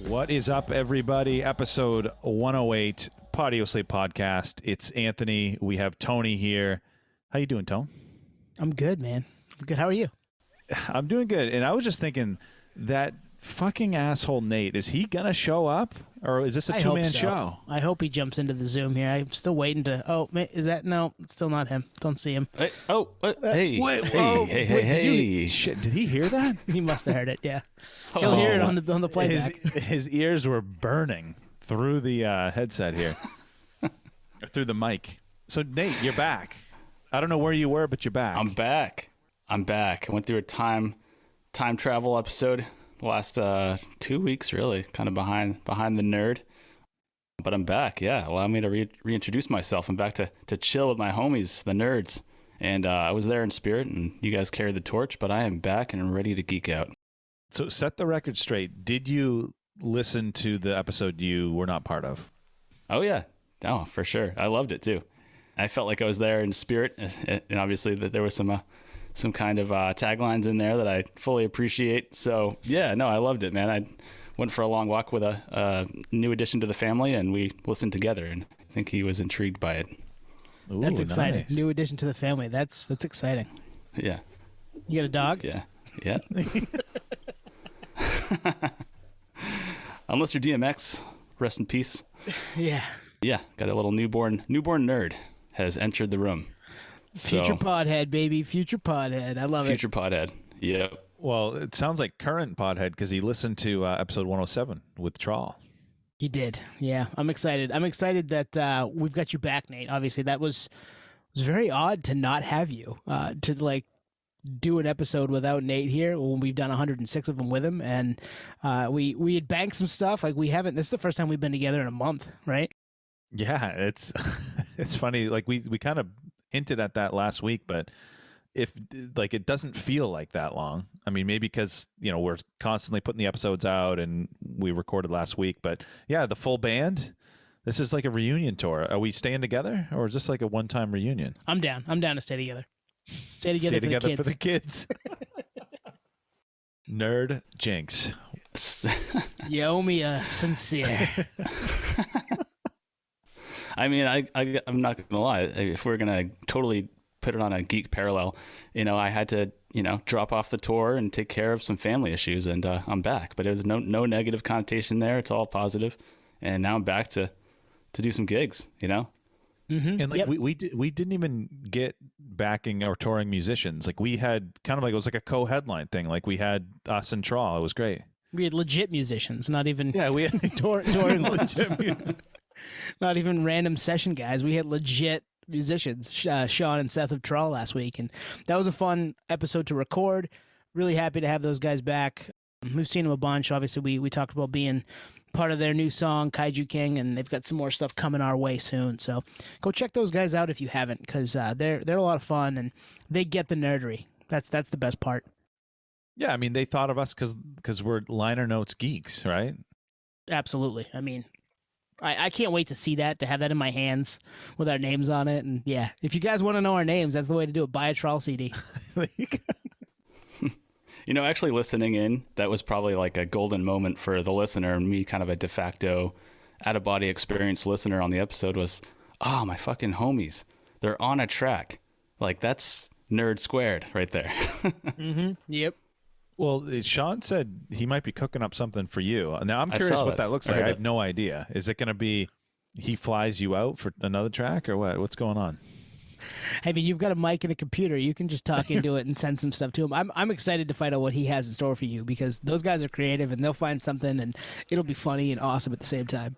What is up, everybody? Episode 108, Patio Slate Podcast. It's Anthony. We have Tony here. How you doing, Tone? I'm good, man. I'm good. How are you? I'm doing good. And I was just thinking, that fucking asshole Nate, is he going to show up? Or is this a two-man show? I hope he jumps into the Zoom here. I'm still waiting to... Oh, is that... No, it's still not him. Don't see him. Hey, Shit, did he hear that? He must have heard it, yeah. He'll hear it on the playback. His ears were burning through the headset here. Or through the mic. So, Nate, you're back. I don't know where you were, but you're back. I'm back. I went through a time travel episode the last 2 weeks, really, kind of behind the nerd. But I'm back, yeah. Allow me to reintroduce myself. I'm back to chill with my homies, the nerds. And I was there in spirit, and you guys carried the torch, but I am back and I'm ready to geek out. So set the record straight. Did you listen to the episode you were not part of? Oh, yeah. Oh, for sure. I loved it, too. I felt like I was there in spirit, and obviously that there was some kind of taglines in there that I fully appreciate. So, yeah, no, I loved it, man. I went for a long walk with a new addition to the family, and we listened together, and I think he was intrigued by it. Ooh, that's exciting. Nice. New addition to the family. That's exciting. Yeah. You got a dog? Yeah. Unless you're DMX, rest in peace. Yeah. Yeah, got a little newborn nerd has entered the room. Future podhead, baby. Future podhead. I love Future podhead. Yep. Well, it sounds like current podhead because he listened to episode 107 with Trawl. He did. Yeah, I'm excited. I'm excited that we've got you back, Nate. Obviously, it was very odd to not have you, to do an episode without Nate here when we've done 106 of them with him. And we had banked some stuff. Like, we haven't, this is the first time we've been together in a month, right? Yeah, it's funny. Like we kind of hinted at that last week, but if it doesn't feel like that long. I mean, maybe because we're constantly putting the episodes out and we recorded last week, but yeah, the full band. This is like a reunion tour. Are we staying together, or is this like a one-time reunion? I'm down to stay together. Stay together for the kids. Nerd jinx. You owe me a sincere. I mean, I'm not going to lie. If we're going to totally put it on a geek parallel, I had to, drop off the tour and take care of some family issues, and I'm back. But it was no negative connotation there. It's all positive. And now I'm back to do some gigs, Mm-hmm. And we didn't even get backing or touring musicians. Like, we had kind of it was like a co-headline thing. Like, we had us and Trawl. It was great. We had legit musicians, not even we had touring ones. Not even random session guys. We had legit musicians, Sean and Seth of Trawl last week. And that was a fun episode to record. Really happy to have those guys back. We've seen them a bunch. Obviously, we talked about being part of their new song, Kaiju King, and they've got some more stuff coming our way soon. So go check those guys out if you haven't, because they're a lot of fun, and they get the nerdery. That's the best part. Yeah, I mean, they thought of us because we're liner notes geeks, right? Absolutely. I mean, I can't wait to see that, to have that in my hands with our names on it. And yeah, if you guys want to know our names, that's the way to do it. Buy a Trawl CD. Actually listening in, that was probably like a golden moment for the listener, and me, kind of a de facto out-of-body experience listener on the episode, was, oh, my fucking homies. They're on a track. Like, that's nerd squared right there. Mm-hmm. Yep. Well, Sean said he might be cooking up something for you. Now, I'm curious what that looks like. I have no idea. Is it going to be he flies you out for another track, or what? What's going on? I mean, you've got a mic and a computer. You can just talk into it and send some stuff to him. I'm excited to find out what he has in store for you, because those guys are creative and they'll find something, and it'll be funny and awesome at the same time.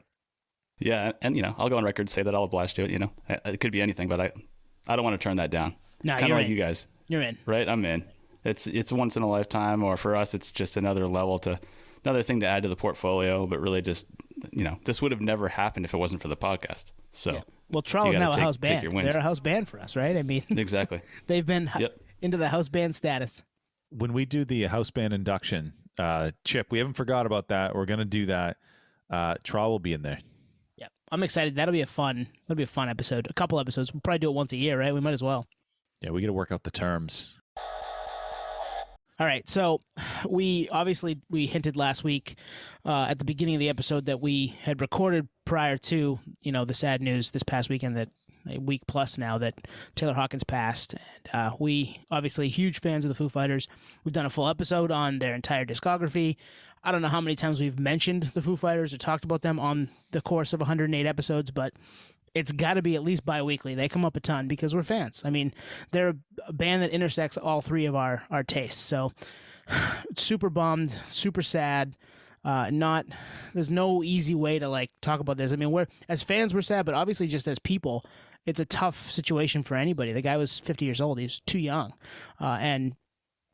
Yeah, and I'll go on record and say that I'll oblige to it. It could be anything, but I don't want to turn that down. Nah, kind of like you guys. You're in. Right? I'm in. It's once in a lifetime, or for us, it's just another thing to add to the portfolio. But really, just this would have never happened if it wasn't for the podcast. So, yeah. Well, Trawl is now a house band. They're a house band for us, right? I mean, exactly. They've been into the house band status. When we do the house band induction, Chip, we haven't forgot about that. We're gonna do that. Trawl will be in there. Yeah, I'm excited. That'll be a fun episode. A couple episodes. We'll probably do it once a year, right? We might as well. Yeah, we got to work out the terms. All right, so we hinted last week at the beginning of the episode that we had recorded prior to the sad news this past weekend, that a week plus now, that Taylor Hawkins passed. And we obviously huge fans of the Foo Fighters. We've done a full episode on their entire discography. I don't know how many times we've mentioned the Foo Fighters or talked about them on the course of 108 episodes, but it's got to be at least bi-weekly. They come up a ton because we're fans. I mean, they're a band that intersects all three of our tastes. So super bummed, super sad. There's no easy way to talk about this. I mean, as fans, we're sad, but obviously just as people, it's a tough situation for anybody. The guy was 50 years old. He was too young. And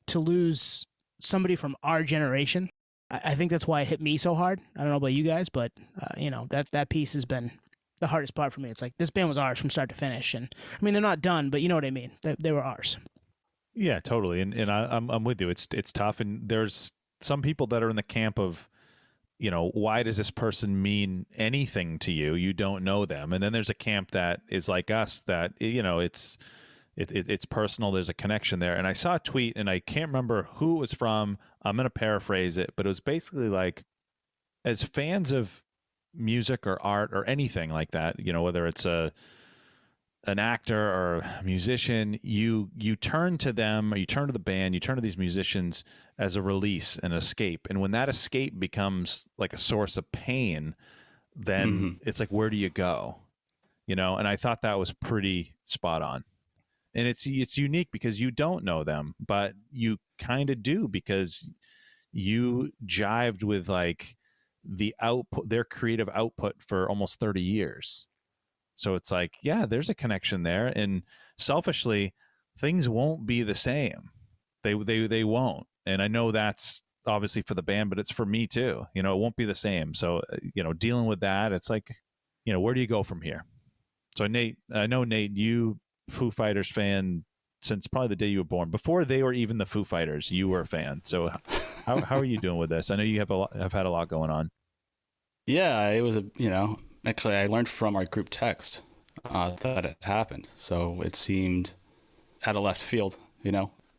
to lose somebody from our generation, I think that's why it hit me so hard. I don't know about you guys, but that piece has been the hardest part for me. It's like, this band was ours from start to finish. And I mean, they're not done, but you know what I mean? They were ours. Yeah, totally. And I'm with you. It's tough. And there's some people that are in the camp of, why does this person mean anything to you? You don't know them. And then there's a camp that is like us, that, it's personal. There's a connection there. And I saw a tweet, and I can't remember who it was from. I'm going to paraphrase it, but it was basically like, as fans of music or art or anything like that, whether it's an actor or a musician, you turn to them, or you turn to the band, you turn to these musicians as a release, an escape. And when that escape becomes like a source of pain, then it's like, where do you go? And I thought that was pretty spot on. And it's unique because you don't know them, but you kind of do, because you jived with like the output, their creative output, for almost 30 years. So it's like, yeah, there's a connection there. And selfishly, things won't be the same. They won't. And I know that's obviously for the band, but it's for me too. It won't be the same. So, dealing with that, it's like, where do you go from here? So Nate, you Foo Fighters fan since probably the day you were born. Before they were even the Foo Fighters, you were a fan. So how are you doing with this? I know you have had a lot going on. Yeah, it was actually I learned from our group text that it happened. So it seemed out of left field,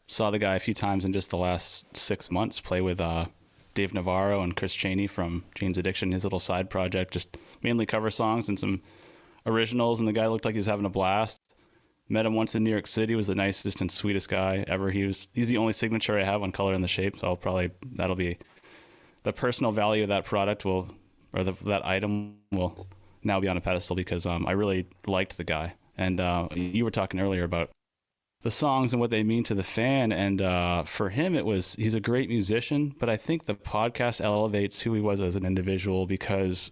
Saw the guy a few times in just the last 6 months play with Dave Navarro and Chris Chaney from Jane's Addiction, his little side project, just mainly cover songs and some originals. And the guy looked like he was having a blast. Met him once in New York City. Was the nicest and sweetest guy ever. He's the only signature I have on Color and the Shape. So that'll be the personal value of that product that item will now be on a pedestal, because I really liked the guy. And you were talking earlier about the songs and what they mean to the fan. And for him, he's a great musician, but I think the podcast elevates who he was as an individual, because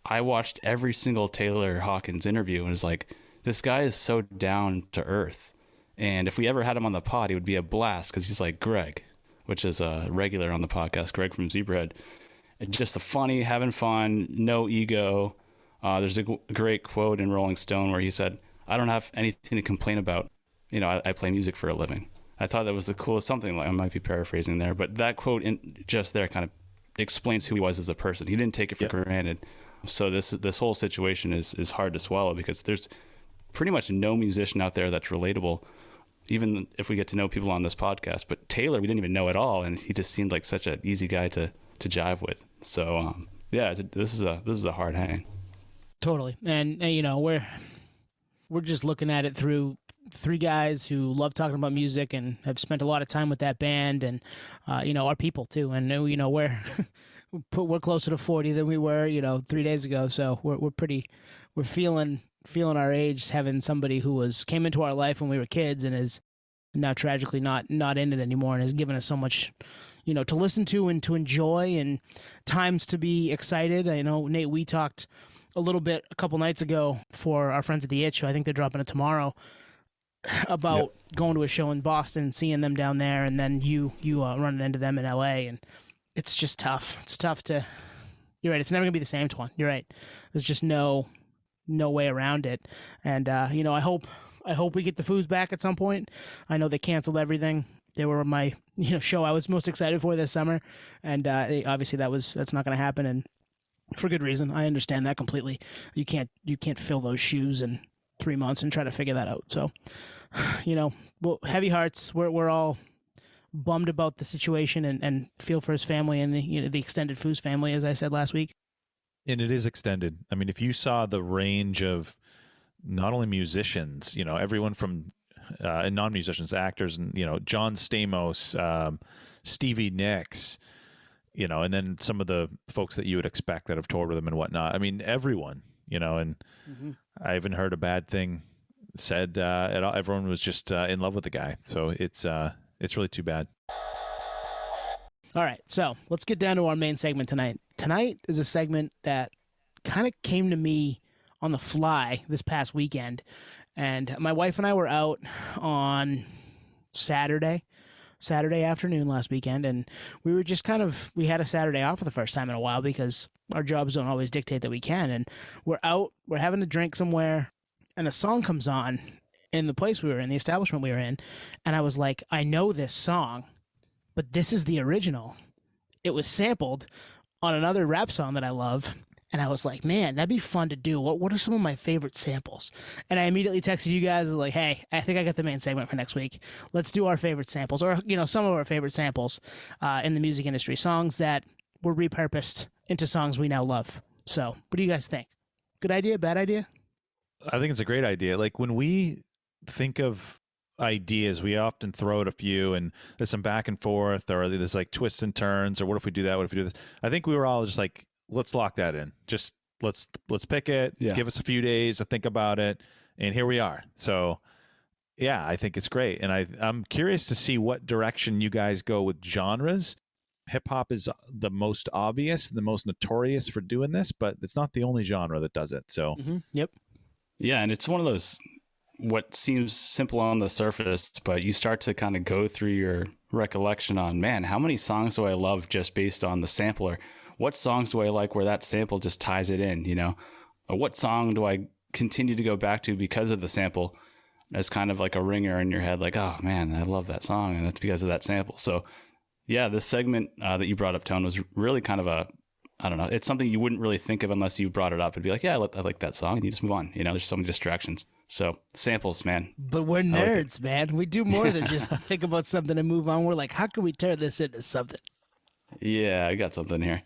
I watched every single Taylor Hawkins interview and was like, this guy is so down to earth. And if we ever had him on the pod, he would be a blast, because he's like Greg, which is a regular on the podcast, Greg from Zebrahead. And just funny, having fun, no ego. There's a great quote in Rolling Stone where he said, I don't have anything to complain about. I play music for a living. I thought that was the coolest, something like, I might be paraphrasing there, but that quote just there kind of explains who he was as a person. He didn't take it for granted. So this whole situation is hard to swallow, because there's pretty much no musician out there that's relatable, even if we get to know people on this podcast. But Taylor, we didn't even know at all, and he just seemed like such an easy guy to jive with. So this is a hard hang. Totally. And we're just looking at it through three guys who love talking about music and have spent a lot of time with that band, and our people too. And we're closer to 40 than we were 3 days ago. So we're feeling our age, having somebody who came into our life when we were kids and is now tragically not in it anymore, and has given us so much to listen to and to enjoy, and times to be excited. I know, Nate, we talked a little bit a couple nights ago for our friends at The Itch, who I think they're dropping it tomorrow, about going to a show in Boston, seeing them down there, and then you running into them in LA. And it's just tough. It's tough to, you're right, it's never gonna be the same, Twan. You're right. There's just no way around it. And I hope we get the Foos back at some point. I know they canceled everything. They were my show I was most excited for this summer, and obviously that's not going to happen, and for good reason. I understand that completely. You can't fill those shoes in 3 months and try to figure that out. So, well, heavy hearts. We're all bummed about the situation and feel for his family and the extended Foos family, as I said last week. And it is extended. I mean, if you saw the range of not only musicians, everyone from and non-musicians, actors, and John Stamos, Stevie Nicks, and then some of the folks that you would expect that have toured with him and whatnot. I mean, everyone, and I haven't heard a bad thing said at all. Everyone was just in love with the guy. So it's really too bad. All right, so let's get down to our main segment tonight. Tonight is a segment that kind of came to me on the fly this past weekend. And my wife and I were out on Saturday afternoon last weekend, and we were just we had a Saturday off for the first time in a while because our jobs don't always dictate that we can. And we're out, we're having a drink somewhere, and a song comes on in the place we were in, the establishment we were in, and I was like, I know this song, but this is the original. It was sampled on another rap song that I love. And I was like, man, that'd be fun to do. What are some of my favorite samples? And I immediately texted you guys, like, hey, I think I got the main segment for next week. Let's do our favorite samples, or, some of our favorite samples in the music industry, songs that were repurposed into songs we now love. So what do you guys think? Good idea, bad idea? I think it's a great idea. Like when we think of ideas, we often throw out a few and there's some back and forth, or there's like twists and turns, or what if we do that? What if we do this? I think we were all just like, let's lock that in. Just let's pick it. Yeah. Give us a few days to think about it, and here we are. So, yeah, I think it's great, and I'm curious to see what direction you guys go with genres. Hip hop is the most obvious, the most notorious for doing this, but it's not the only genre that does it. So, Yep. Yeah, and it's one of those what seems simple on the surface, but you start to kind of go through your recollection on, man, how many songs do I love just based on the sampler? What songs do I like where that sample just ties it in, What song do I continue to go back to because of the sample as kind of like a ringer in your head, like, oh man, I love that song, and it's because of that sample. So yeah, this segment that you brought up, Tone, was really kind of I don't know, it's something you wouldn't really think of unless you brought it up. It'd be like, yeah, I like that song, and you just move on. There's so many distractions. So samples, man. But we're nerds, man. We do more than just think about something and move on. We're like, how can we turn this into something? Yeah, I got something here.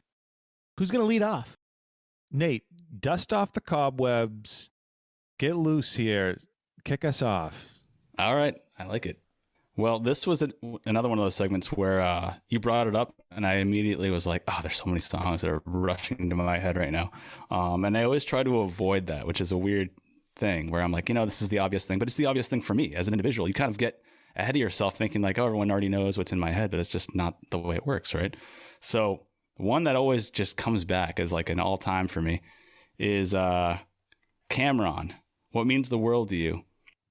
Who's going to lead off? Nate, dust off the cobwebs. Get loose here. Kick us off. All right. I like it. Well, this was another one of those segments where you brought it up, and I immediately was like, oh, there's so many songs that are rushing into my head right now. And I always try to avoid that, which is a weird thing where I'm like, this is the obvious thing, but it's the obvious thing for me as an individual. You kind of get ahead of yourself thinking like, oh, everyone already knows what's in my head, but it's just not the way it works, right? So one that always just comes back as like an all-time for me is Cameron, What Means the World to You,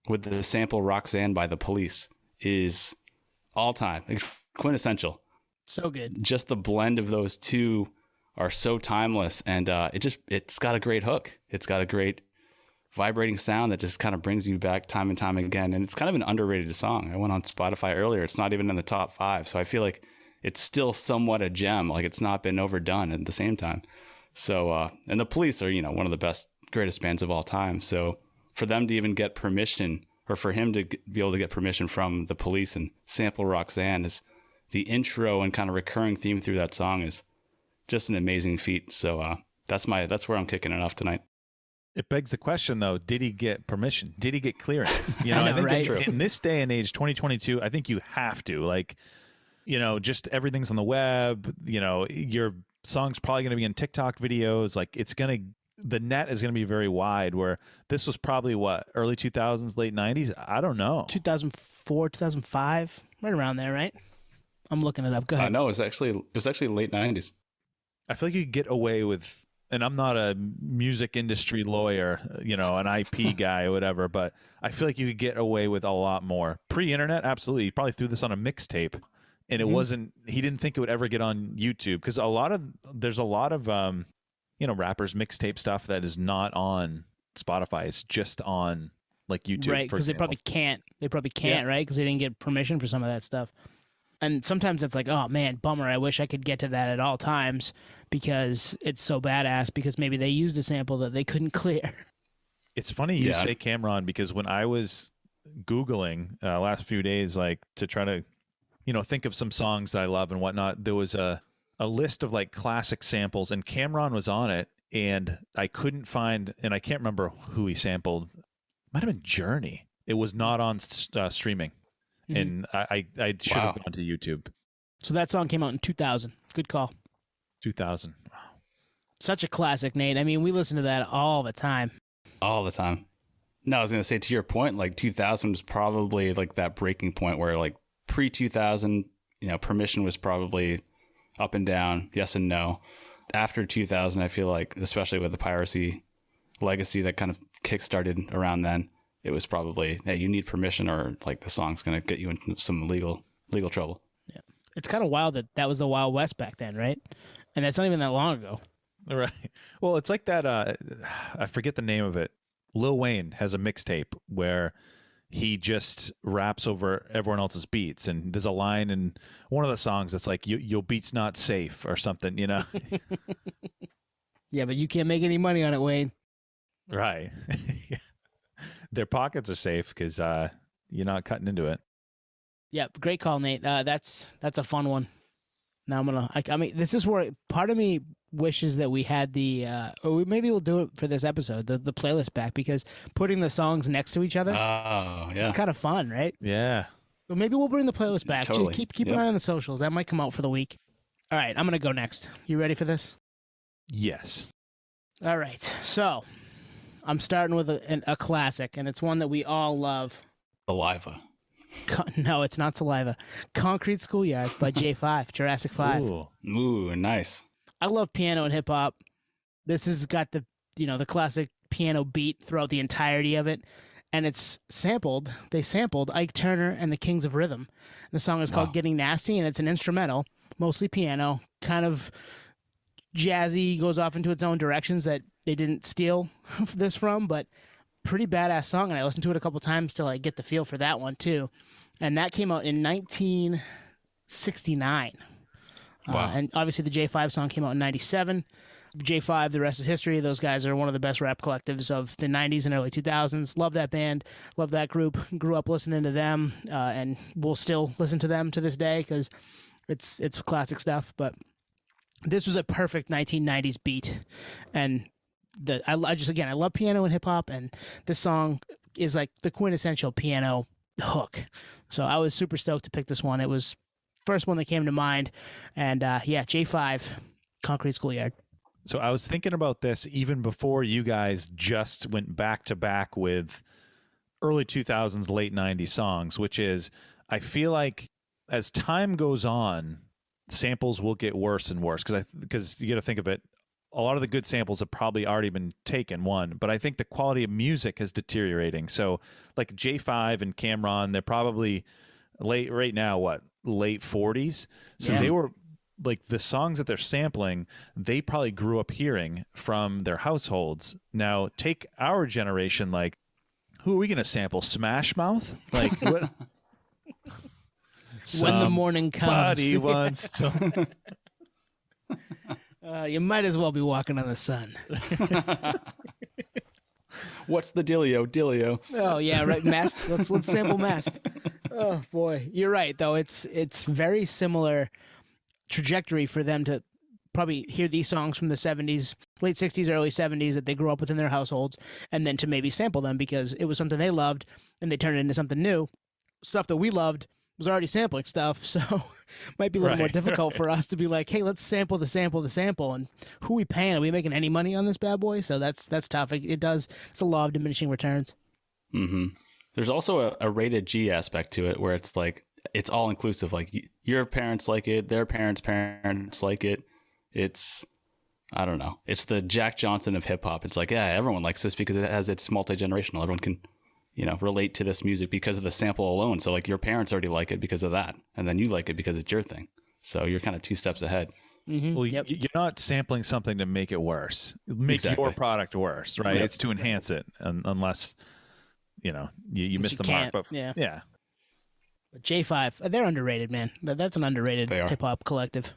with the sample Roxanne by The Police, is all-time, quintessential. So good. Just the blend of those two are so timeless, and it's got a great hook. It's got a great vibrating sound that just kind of brings you back time and time again, and it's kind of an underrated song. I went on Spotify earlier. It's not even in the top 5, so I feel like it's still somewhat a gem. Like it's not been overdone at the same time. So, and The Police are, one of the best, greatest bands of all time. So for them to even get permission, or for him to be able to get permission from The Police and sample Roxanne, is the intro and kind of recurring theme through that song is just an amazing feat. So that's where I'm kicking it off tonight. It begs the question, though, did he get permission? Did he get clearance? I think right? In this day and age, 2022, I think you have to. Like, just everything's on the web. Your song's probably going to be in TikTok videos. Like, the net is going to be very wide, where this was probably early 2000s, late 90s? I don't know. 2004, 2005, right around there, right? I'm looking it up. Go ahead. No, it was actually late 90s. I feel like you could get away with, and I'm not a music industry lawyer, an IP guy or whatever, but I feel like you could get away with a lot more. Pre-internet, absolutely. He probably threw this on a mixtape, and it wasn't, he didn't think it would ever get on YouTube, because there's a lot of rappers mixtape stuff that is not on Spotify. It's just on like YouTube, right? Because they probably can't. Yeah. Right? Because they didn't get permission for some of that stuff. And sometimes it's like, oh man, bummer. I wish I could get to that at all times because it's so badass. Because maybe they used a sample that they couldn't clear. It's funny you say Cameron, because when I was Googling last few days, like to try to think of some songs that I love and whatnot, there was a list of like classic samples, and Cameron was on it, and I couldn't find, and I can't remember who he sampled. Might have been Journey. It was not on streaming, and I should have gone to YouTube. So that song came out in 2000. Good call. 2000. Wow. Such a classic, Nate. I mean, we listen to that all the time. All the time. No, I was going to say, to your point, like 2000 was probably like that breaking point where like pre-2000, Permission was probably up and down, yes and no. After 2000, I feel like, especially with the piracy legacy that kind of kickstarted around then, it was probably, hey, you need Permission or like the song's going to get you into some legal trouble. Yeah. It's kind of wild that was the Wild West back then, right? And that's not even that long ago. Right. Well, it's like that, I forget the name of it. Lil Wayne has a mixtape where he just raps over everyone else's beats, and there's a line in one of the songs that's like, your beat's not safe or something, Yeah, but you can't make any money on it, Wayne. Right. Their pockets are safe because you're not cutting into it. Yeah, great call, Nate. That's a fun one. Now I mean, this is where part of me wishes that we had maybe we'll do it for this episode, the playlist back, because putting the songs next to each other, it's kind of fun, right? Yeah. But maybe we'll bring the playlist back. Totally. Just keep an eye on the socials. That might come out for the week. All right, I'm going to go next. You ready for this? Yes. All right. So I'm starting with a classic, and it's one that we all love. Saliva. No, it's not Saliva. Concrete Schoolyard by J5, Jurassic 5. Ooh, nice. I love piano and hip hop. This has got the classic piano beat throughout the entirety of it, and it's sampled. They sampled Ike Turner and the Kings of Rhythm. The song is called Getting Nasty, and it's an instrumental, mostly piano, kind of jazzy, goes off into its own directions that they didn't steal this from, but pretty badass song, and I listened to it a couple times to like get the feel for that one too. And that came out in 1969. Wow. And obviously the J5 song came out in 97. J5, the rest is history. Those guys are one of the best rap collectives of the 90s and early 2000s. Love that band. Love that group. Grew up listening to them, and we'll still listen to them to this day because it's classic stuff. But this was a perfect 1990s beat. And I love piano and hip hop, and this song is like the quintessential piano hook. So I was super stoked to pick this one. It was first one that came to mind, and J5, Concrete Schoolyard. So I was thinking about this even before you guys just went back to back with early 2000s, late 90s songs, which is, I feel like as time goes on, samples will get worse and worse because you got to think of it. A lot of the good samples have probably already been taken, but I think the quality of music is deteriorating. So like J5 and Cameron, they're probably late 40s. So they were like, the songs that they're sampling, they probably grew up hearing from their households. Now take our generation, like, who are we going to sample? Smash Mouth? Like what? When the morning comes. Somebody wants to... You might as well be walking on the sun. What's the dealio? Oh yeah, right. Mast. Let's sample Mast. Oh boy, you're right though. It's very similar trajectory for them to probably hear these songs from the 70s, late 60s, early 70s that they grew up with in their households, and then to maybe sample them because it was something they loved and they turned it into something new. Stuff that we loved was already sampling stuff, so might be a little more difficult for us to be like, hey, let's sample the sample, and who are we paying? Are we making any money on this bad boy? So that's tough. It's a law of diminishing returns. Mm-hmm. There's also a rated G aspect to it where it's like, it's all inclusive. Like your parents like it, their parents like it. It's, I don't know. It's the Jack Johnson of hip hop. It's like, yeah, everyone likes this because it's multi-generational. Everyone can, relate to this music because of the sample alone. So like your parents already like it because of that. And then you like it because it's your thing. So you're kind of two steps ahead. Mm-hmm. Well, you're not sampling something to make it worse. Make your product worse, right? Yep. It's to enhance it, unless, you miss the mark. But yeah. But J5, they're underrated, man. That's an underrated hip hop collective.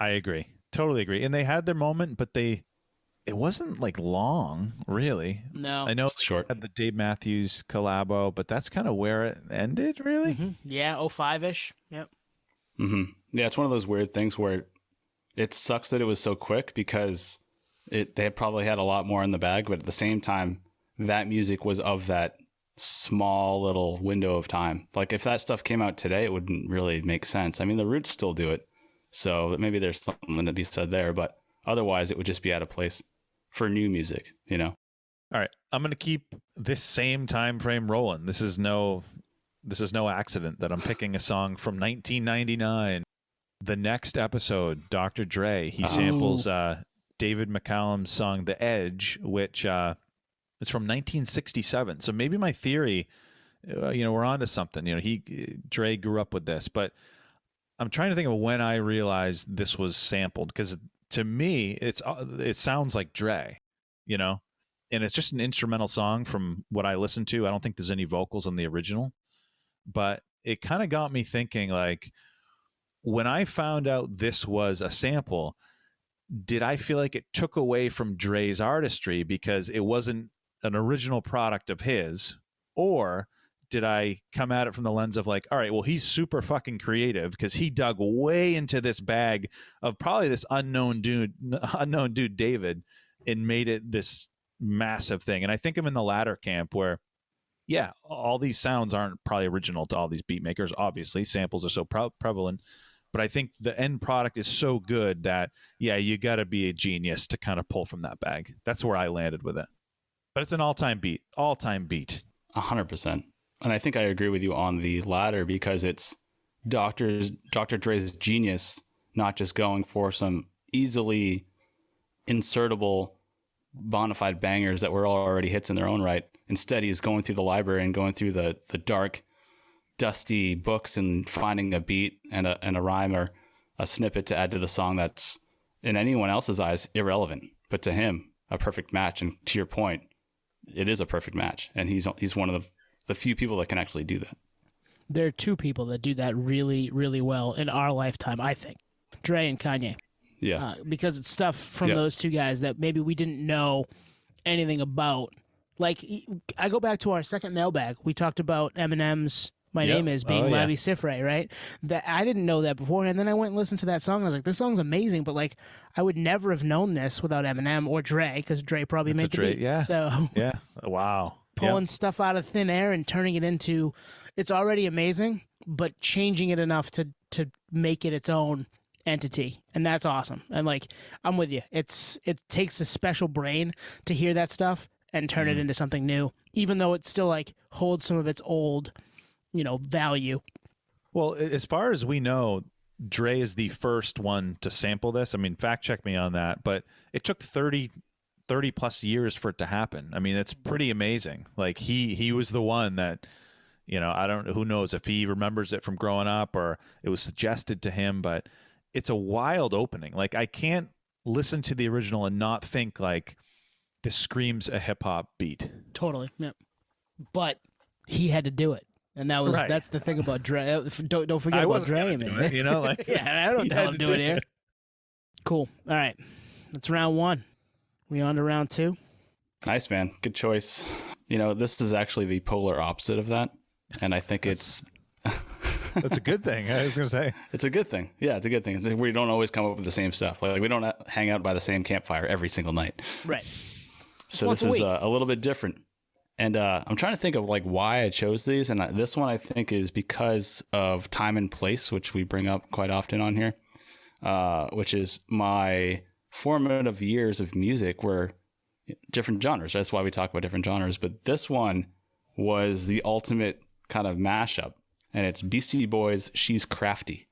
I agree. Totally agree. And they had their moment, but they it wasn't like long, really. No. I know It's short. it had the Dave Matthews collabo, but that's kind of where it ended, really. Yeah, 05-ish. Yep. Yeah, it's one of those weird things where it sucks that it was so quick because they probably had a lot more in the bag, but at the same time, that music was of that small little window of time. Like if that stuff came out today, it wouldn't really make sense. I mean, the Roots still do it, so maybe there's something to be said there, but otherwise it would just be out of place for new music, you know? All right, I'm going to keep this same time frame rolling. This is no accident that I'm picking a song from 1999. The next episode, Dr. Dre, he samples David McCallum's song "The Edge," which is from 1967. So maybe my theory, we're onto something. Dre grew up with this, but I'm trying to think of when I realized this was sampled, because to me, it sounds like Dre, and it's just an instrumental song from what I listened to. I don't think there's any vocals on the original, but it kind of got me thinking, like, when I found out this was a sample, did I feel like it took away from Dre's artistry because it wasn't an original product of his? Or did I come at it from the lens of like, all right, well, he's super fucking creative because he dug way into this bag of probably this unknown dude, David, and made it this massive thing. And I think I'm in the latter camp where, yeah, all these sounds aren't probably original to all these beat makers. Obviously, samples are so prevalent. But I think the end product is so good that, yeah, you got to be a genius to kind of pull from that bag. That's where I landed with it. But it's an all-time beat. 100%. And I think I agree with you on the latter because it's Dr. Dre's genius, not just going for some easily insertable bona fide bangers that were already hits in their own right. Instead, he's going through the library and going through the dark, dusty books and finding a beat and a rhyme or a snippet to add to the song that's in anyone else's eyes irrelevant, but to him a perfect match. And to your point, it is a perfect match, and he's one of the few people that can actually do that. There are two people that do that really, really well in our lifetime, I think. Dre and Kanye. Yeah. Because it's stuff from those two guys that maybe we didn't know anything about. Like, I go back to our second mailbag. We talked about Eminem's My Name Is being Lavi Siffre, right? That I didn't know that before, and then I went and listened to that song, and I was like, this song's amazing, but like, I would never have known this without Eminem or Dre, because Dre probably made the beat. Yeah. So yeah. Wow. Pulling stuff out of thin air and turning it into, it's already amazing, but changing it enough to make it its own entity, and that's awesome. And like, I'm with you. It takes a special brain to hear that stuff and turn it into something new, even though it still like holds some of its old, value. Well, as far as we know, Dre is the first one to sample this. I mean, fact check me on that, but it took 30 plus years for it to happen. I mean, it's pretty amazing. Like he was the one that, I don't know, who knows if he remembers it from growing up or it was suggested to him, but it's a wild opening. Like, I can't listen to the original and not think like this screams a hip hop beat. Totally. Yeah. But he had to do it. And that's the thing about Dre. Don't forget about Dre, man. Like yeah, I don't tell him to do it here. Cool. All right. That's round one. We on to round two? Nice, man. Good choice. This is actually the polar opposite of that. And I think it's that's a good thing. I was going to say. It's a good thing. Yeah, it's a good thing. We don't always come up with the same stuff. Like we don't hang out by the same campfire every single night. Right. So this is a little bit different. And I'm trying to think of like why I chose these. And this one I think is because of time and place, which we bring up quite often on here, which is my formative years of music were different genres. That's why we talk about different genres. But this one was the ultimate kind of mashup. And it's Beastie Boys' She's Crafty,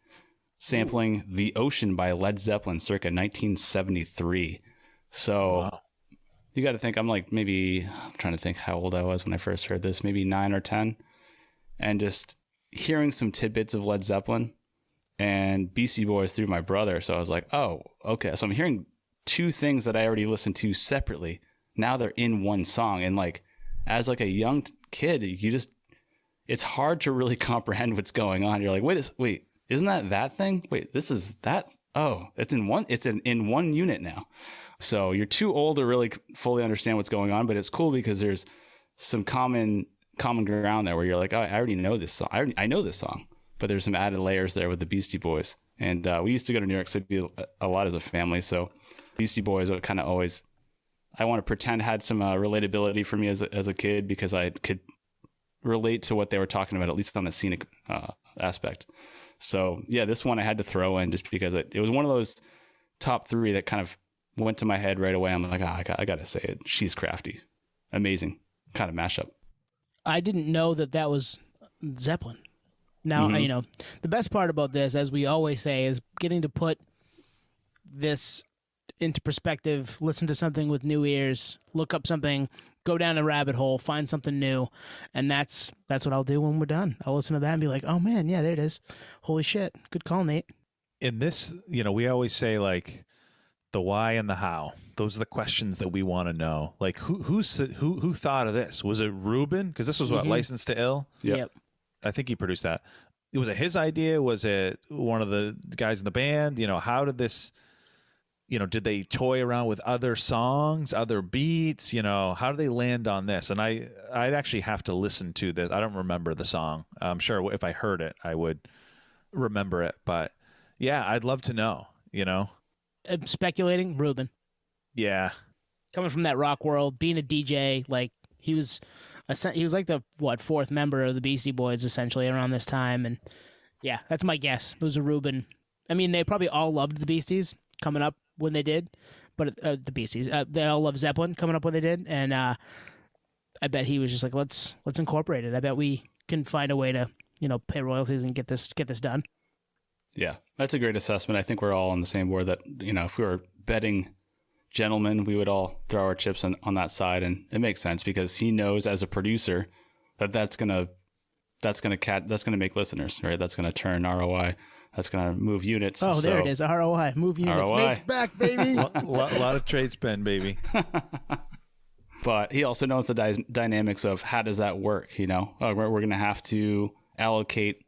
sampling The Ocean by Led Zeppelin circa 1973. So... Wow. You got to think, I'm trying to think how old I was when I first heard this, maybe 9 or 10. And just hearing some tidbits of Led Zeppelin and Beastie Boys through my brother. So I was like, oh, okay. So I'm hearing two things that I already listened to separately. Now they're in one song. And like, as like a young kid, it's hard to really comprehend what's going on. You're like, wait, isn't that thing? Wait, this is that oh, it's in one unit now. So you're too old to really fully understand what's going on, but it's cool because there's some common ground there where you're like, oh, I already know this song. I know this song, but there's some added layers there with the Beastie Boys. And we used to go to New York City a lot as a family. So Beastie Boys are kind of always, I want to pretend had some relatability for me as a kid because I could relate to what they were talking about, at least on the scenic aspect. So yeah, this one I had to throw in just because it was one of those top three that kind of went to my head right away. I'm like, I got to say it. She's Crafty. Amazing kind of mashup. I didn't know that was Zeppelin. Now, you know, the best part about this, as we always say, is getting to put this into perspective, listen to something with new ears, look up something, go down a rabbit hole, find something new. And that's what I'll do when we're done. I'll listen to that and be like, oh man, yeah, there it is. Holy shit. Good call, Nate. In this, you know, we always say like the why and the how. Those are the questions that we want to know. Like who thought of this? Was it Ruben? Because this was what, Licensed to Ill? Yep. I think he produced that. Was it his idea? Was it one of the guys in the band? You know, how did this, you know, did they toy around with other songs, other beats? You know, how did they land on this? And I'd actually have to listen to this. I don't remember the song. I'm sure if I heard it, I would remember it. But yeah, I'd love to know, you know. I'm speculating, Ruben. Yeah. Coming from that rock world, being a DJ, like he was like the fourth member of the Beastie Boys essentially around this time, and yeah, that's my guess. It was a Ruben. I mean, they probably all loved the Beasties coming up when they did, but the Beasties, they all loved Zeppelin coming up when they did, and I bet he was just like, let's incorporate it. I bet we can find a way to, you know, pay royalties and get this done. Yeah, that's a great assessment. I think we're all on the same board that, you know, if we were betting gentlemen, we would all throw our chips on that side, and it makes sense because he knows as a producer that's gonna make listeners, right? That's gonna turn ROI. That's gonna move units. Oh, there it is. ROI, move units. ROI. Nate's back, baby. lot of trade spend, baby. But he also knows the dynamics of how does that work. You know, we're gonna have to allocate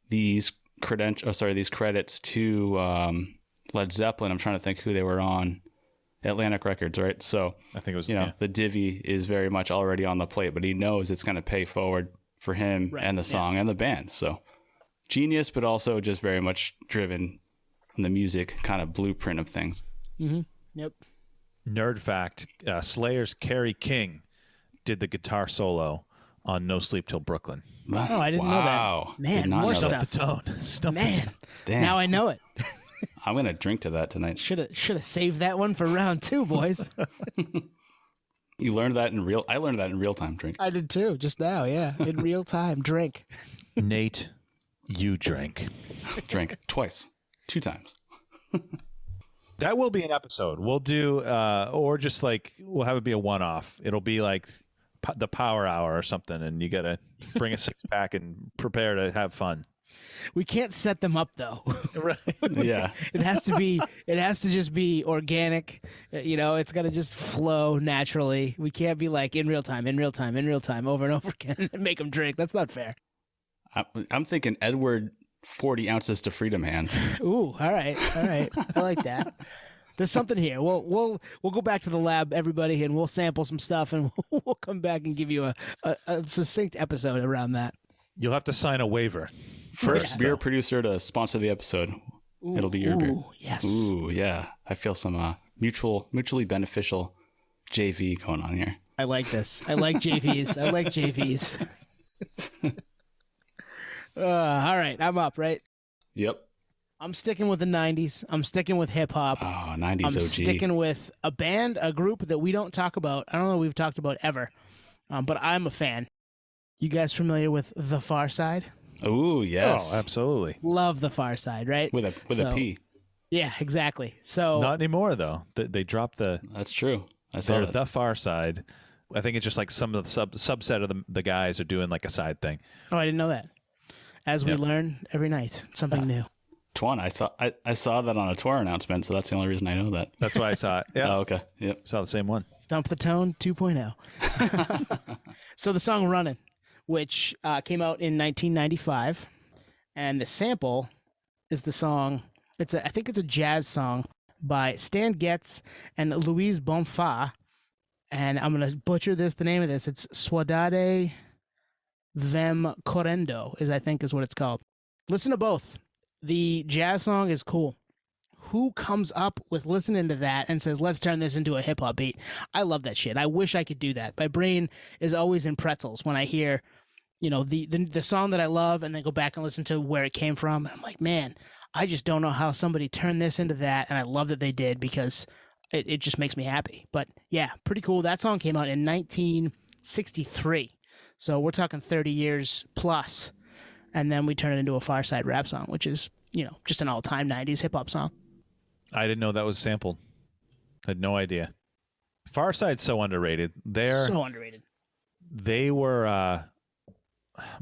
these credits to Led Zeppelin. I'm trying to think who they were on. Atlantic Records, right? So I think it was, the divvy is very much already on the plate, but he knows it's going to pay forward for him and the song and the band. So genius, but also just very much driven on the music kind of blueprint of things. Mm-hmm. Yep. Nerd fact: Slayer's Kerry King did the guitar solo on "No Sleep Till Brooklyn." Oh, I didn't know that. Man, more stuff. The tone. Man, damn. Now I know it. I'm gonna drink to that tonight. Should have saved that one for round 2, boys. You learned that in real. I learned that in real time. Drink. I did too, just now. Yeah, in real time. Drink. Nate, you drank. Drank twice, 2 times. That will be an episode. We'll do, or just like we'll have it be a one-off. It'll be like the Power Hour or something, and you gotta bring a 6-pack and prepare to have fun. We can't set them up though. Right. Yeah. It has to just be organic. You know, it's got to just flow naturally. We can't be like in real time over and over again and make them drink. That's not fair. I'm thinking Edward 40 ounces to freedom hands. Ooh, all right. I like that. There's something here. We'll go back to the lab, everybody, and we'll sample some stuff, and we'll come back and give you a succinct episode around that. You'll have to sign a waiver. First beer producer to sponsor the episode. It'll be your beer. Yes. Ooh, yeah. I feel some mutually beneficial JV going on here. I like this. I like JVs. All right, I'm up, right? Yep. I'm sticking with the 90s. I'm sticking with hip hop. Oh, 90s I'm OG. sticking with a group that we don't talk about. I don't know if we've talked about ever, but I'm a fan. You guys familiar with The Far Side? Ooh, yes. Oh, absolutely. Love The Far Side, right? With a P. Yeah, exactly. So not anymore though. They dropped the. That's true. I saw that. The Far Side. I think it's just like some of the subset of the guys are doing like a side thing. Oh, I didn't know that. As we learn every night, something new. Twan, I saw that on a tour announcement, so that's the only reason I know that. That's why I saw it. Yeah. Oh, okay. Yep. Saw the same one. Stump the Tone 2.0. So the song "Runnin'," which came out in 1995, and the sample is the song I think it's a jazz song by Stan Getz and Louise Bonfa. And I'm going to butcher the name of this. It's Suadade Vem Correndo, I think is what it's called. Listen to both. The jazz song is cool. Who comes up with listening to that and says, let's turn this into a hip hop beat? I love that shit. I wish I could do that. My brain is always in pretzels when I hear, the song that I love and then go back and listen to where it came from. I'm like, man, I just don't know how somebody turned this into that. And I love that they did because it just makes me happy. But yeah, pretty cool. That song came out in 1963. So we're talking 30 years plus. And then we turn it into a Far Side rap song, which is, just an all-time 90s hip-hop song. I didn't know that was sampled. Had no idea. Far Side's so underrated. So underrated. They were, I'm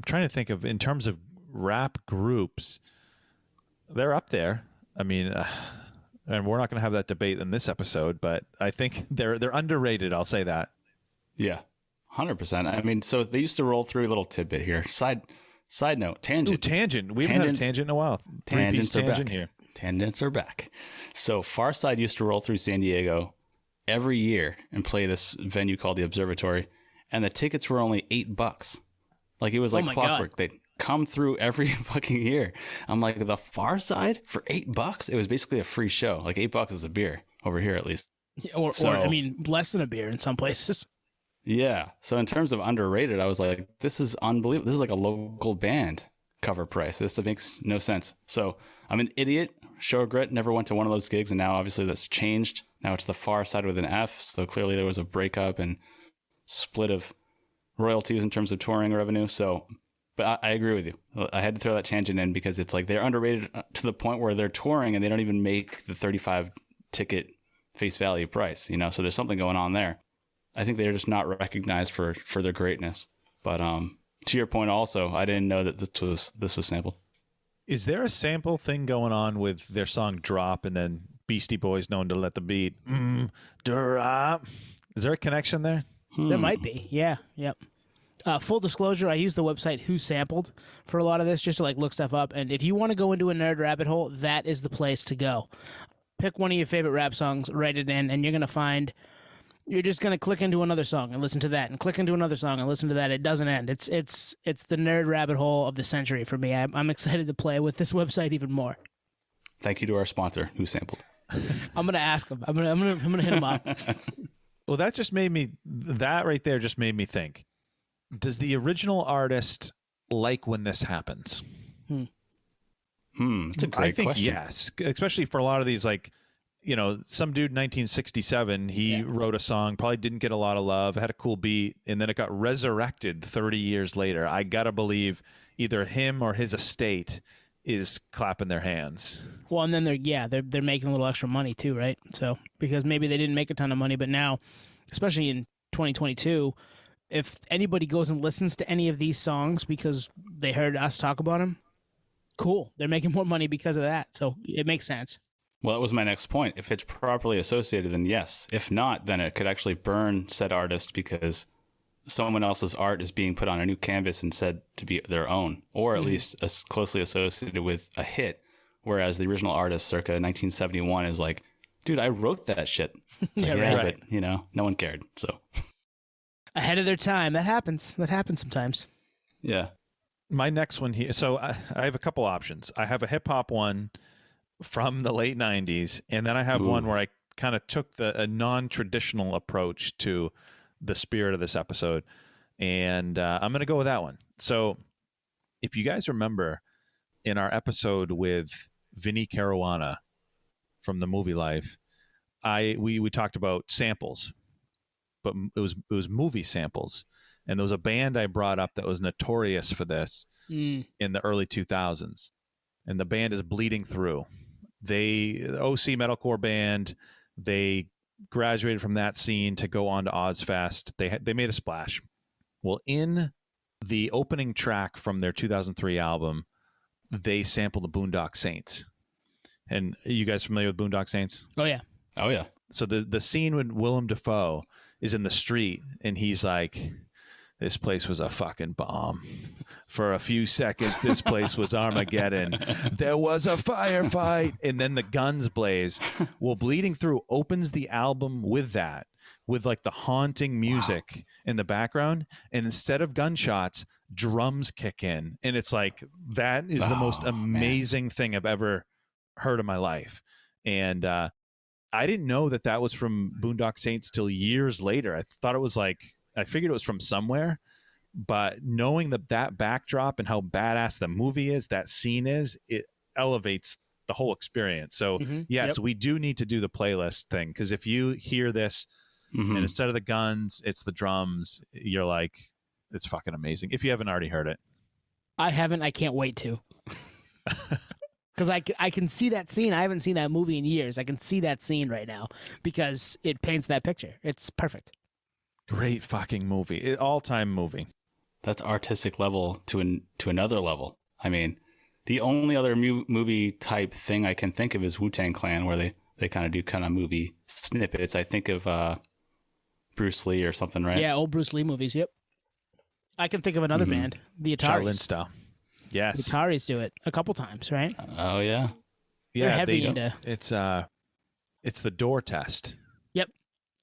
trying to think of, in terms of rap groups, they're up there. I mean, and we're not going to have that debate in this episode, but I think they're underrated. I'll say that. Yeah, 100%. I mean, so they used to roll through a little tidbit here. Side note, tangent. Ooh, tangent. We haven't had a tangent in a while. Tangents are tangent back. here. Tangents are back. So Far Side used to roll through San Diego every year and play this venue called the Observatory, and the tickets were only $8. Like it was like clockwork. They'd come through every fucking year. I'm like, the Far Side for $8? It was basically a free show. Like $8 is a beer over here, at least. Yeah, or less than a beer in some places. Yeah. So in terms of underrated, I was like, this is unbelievable. This is like a local band cover price. This makes no sense. So I'm an idiot. Show regret. Never went to one of those gigs, and now obviously that's changed. Now it's the Far Side with an F. So clearly there was a breakup and split of royalties in terms of touring revenue. So, but I agree with you. I had to throw that tangent in because it's like they're underrated to the point where they're touring and they don't even make the 35 ticket face value price. So there's something going on there. I think they're just not recognized for their greatness. But to your point, also, I didn't know that this was sampled. Is there a sample thing going on with their song "Drop" and then Beastie Boys known to let the beat drop? Is there a connection there? There might be. Yeah. Yep. Full disclosure, I use the website Who Sampled for a lot of this just to look stuff up. And if you want to go into a nerd rabbit hole, that is the place to go. Pick one of your favorite rap songs, write it in, and you're just going to click into another song and listen to that and click into another song and listen to that. It doesn't end. It's the nerd rabbit hole of the century for me. I'm excited to play with this website even more. Thank you to our sponsor, Who Sampled. I'm going to ask him. I'm going to hit him up. Well, that right there just made me think. Does the original artist like when this happens? That's a great question. I think yes, especially for a lot of these, some dude in 1967, he wrote a song, probably didn't get a lot of love, had a cool beat, and then it got resurrected 30 years later. I got to believe either him or his estate is clapping their hands. Well, and then they're making a little extra money too, right? So, because maybe they didn't make a ton of money, but now, especially in 2022, if anybody goes and listens to any of these songs because they heard us talk about them, cool. They're making more money because of that. So it makes sense. Well, that was my next point. If it's properly associated, then yes. If not, then it could actually burn said artist because someone else's art is being put on a new canvas and said to be their own, or at least as closely associated with a hit. Whereas the original artist circa 1971 is like, dude, I wrote that shit. Right. But no one cared. So ahead of their time. That happens. That happens sometimes. Yeah. My next one here. So I have a couple options. I have a hip hop one from the late 90s, and then I have one where I kind of took a non-traditional approach to the spirit of this episode, and I'm going to go with that one. So if you guys remember in our episode with Vinny Caruana from the movie Life, we talked about samples, but it was movie samples, and there was a band I brought up that was notorious for this in the early 2000s, and the band is Bleeding Through. OC metalcore band. They graduated from that scene to go on to Ozfest. They made a splash. Well, in the opening track from their 2003 album, they sampled the Boondock Saints. And are you guys familiar with Boondock Saints? Oh yeah. Oh yeah. So the scene when Willem Dafoe is in the street and he's like, this place was a fucking bomb. For a few seconds, this place was Armageddon. There was a firefight. And then the guns blaze. Well, Bleeding Through opens the album with that, with like the haunting music in the background. And instead of gunshots, drums kick in. And it's like, that is the most amazing thing I've ever heard in my life. And I didn't know that was from Boondock Saints till years later. I thought it was like, I figured it was from somewhere, but knowing that backdrop and how badass the movie is, that scene is, it elevates the whole experience. So yes, we do need to do the playlist thing, because if you hear this and instead of the guns, it's the drums, you're like, it's fucking amazing. If you haven't already heard it. I haven't. I can't wait to. Because I can see that scene. I haven't seen that movie in years. I can see that scene right now because it paints that picture. It's perfect. Great fucking movie. All-time movie. That's artistic level to another level. I mean, the only other movie type thing I can think of is Wu-Tang Clan, where they kind of do kind of movie snippets. I think of Bruce Lee or something, right? Yeah, old Bruce Lee movies. Yep. I can think of another band, the Ataris. Shaolin style. Yes. The Ataris do it a couple times, right? Oh yeah. They're heavy into. It's the Door Test.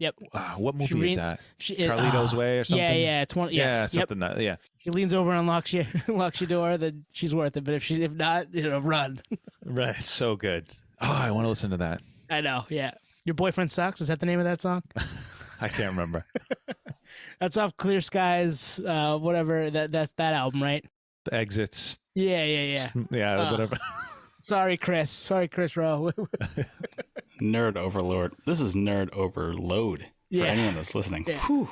Yep. What movie is that? Carlito's Way or something? Yeah, it's one. Yes, yeah, something that. Yeah. She leans over and unlocks your door. Then she's worth it. But if not, run. Right. It's so good. Oh, I want to listen to that. I know. Yeah. Your Boyfriend Sucks. Is that the name of that song? I can't remember. That's off Clear Skies. Whatever. That's that album, right? The Exits. Yeah. Yeah. Whatever. Sorry, Chris Rowe. Nerd overlord. This is nerd overload for anyone that's listening. Yeah.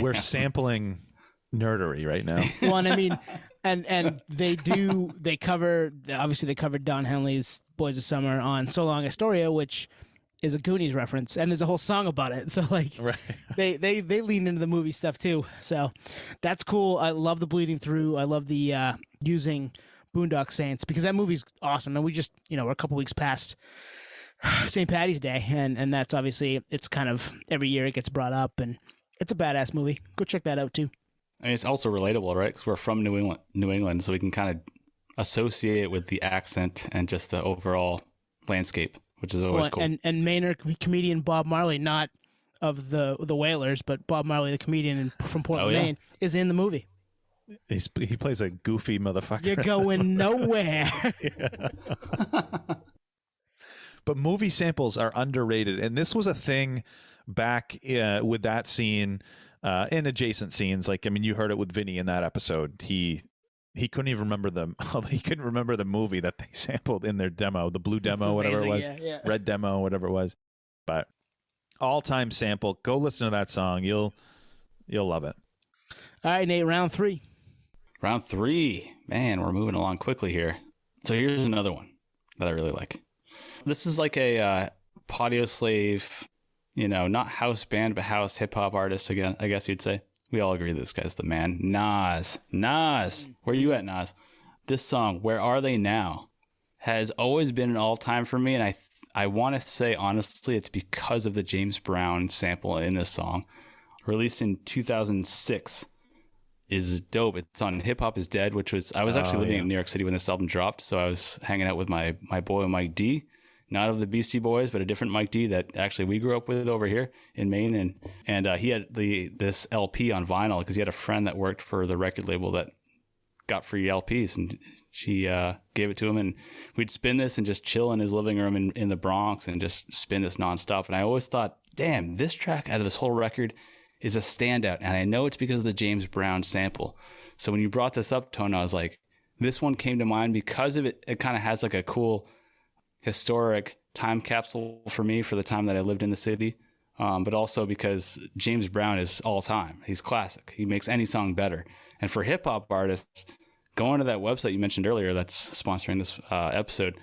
We're sampling nerdery right now. Well, and I mean, and they covered Don Henley's Boys of Summer on So Long Astoria, which is a Goonies reference, and there's a whole song about it. So like, right. they lean into the movie stuff too. So that's cool. I love the Bleeding Through. I love the using Boondock Saints, because that movie's awesome. And we just, we're a couple weeks past St. Patty's Day, and that's obviously, it's kind of every year it gets brought up, and it's a badass movie. Go check that out too. I mean, it's also relatable, right? Because we're from New England, so we can kind of associate it with the accent and just the overall landscape, which is always cool. And Maynard comedian Bob Marley, not of the Wailers, but Bob Marley, the comedian from Portland, Maine, is in the movie. He plays a goofy motherfucker. You're going nowhere. But movie samples are underrated, and this was a thing back with that scene and adjacent scenes. Like, I mean, you heard it with Vinny in that episode. He couldn't even remember he couldn't remember the movie that they sampled in their demo, the blue demo, whatever it was, red demo, whatever it was. But all-time sample. Go listen to that song. You'll love it. All right, Nate. Round 3. Round 3. Man, we're moving along quickly here. So here's another one that I really like. This is like a Patio Slave, not house band, but house hip hop artist again, I guess you'd say. We all agree this guy's the man. Nas. Where you at, Nas? This song, Where Are They Now, has always been an all-time for me, and I want to say, honestly, it's because of the James Brown sample in this song. Released in 2006. Is dope. It's on Hip Hop Is Dead, which was, I was actually living in New York City when this album dropped, so I was hanging out with my boy Mike D, not of the Beastie Boys, but a different Mike D that actually we grew up with over here in Maine, and he had this LP on vinyl because he had a friend that worked for the record label that got free LPs, and she gave it to him, and we'd spin this and just chill in his living room in the Bronx and just spin this nonstop. And I always thought, damn, this track out of this whole record is a standout, and I know it's because of the James Brown sample. So when you brought this up, Tone, I was like, this one came to mind because of it. It kind of has like a cool historic time capsule for me for the time that I lived in the city, but also because James Brown is all time. He's classic. He makes any song better. And for hip hop artists, going to that website you mentioned earlier that's sponsoring this episode.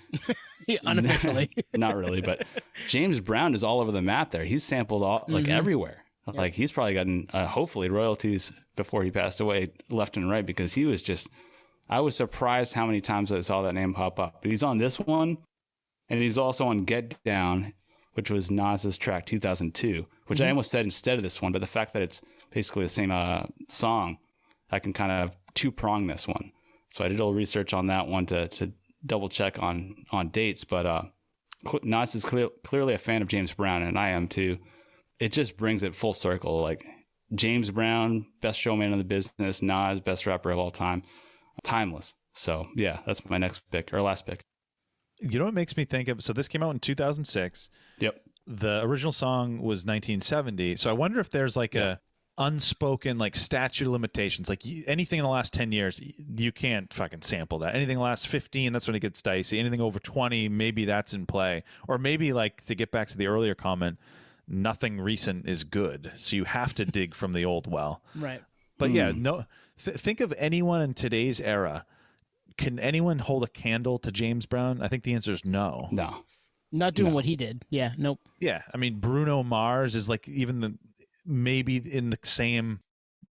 Unofficially. Not really, but James Brown is all over the map there. He's sampled everywhere. Yep. Like he's probably gotten hopefully royalties before he passed away left and right, because he was just, I was surprised how many times I saw that name pop up. But he's on this one, and he's also on Get Down, which was Nas's track 2002, which I almost said instead of this one, but the fact that it's basically the same song I can kind of two-prong this one. So I did a little research on that one to double check on dates, but Nas is clearly a fan of James Brown, and I am too. It just brings it full circle. Like James Brown, best showman in the business, Nas, best rapper of all time, timeless. So yeah, that's my next pick, or last pick. You know what makes me think of? So this came out in 2006. Yep. The original song was 1970. So I wonder if there's like a unspoken like statute of limitations. Like anything in the last 10 years, you can't fucking sample that. Anything in the last 15, that's when it gets dicey. Anything over 20, maybe that's in play. Or maybe, like, to get back to the earlier comment, nothing recent is good. So you have to dig from the old well. Right. But yeah, no. Think of anyone in today's era. Can anyone hold a candle to James Brown? I think the answer is no. No. Not doing what he did. Yeah, nope. Yeah, I mean, Bruno Mars is like maybe in the same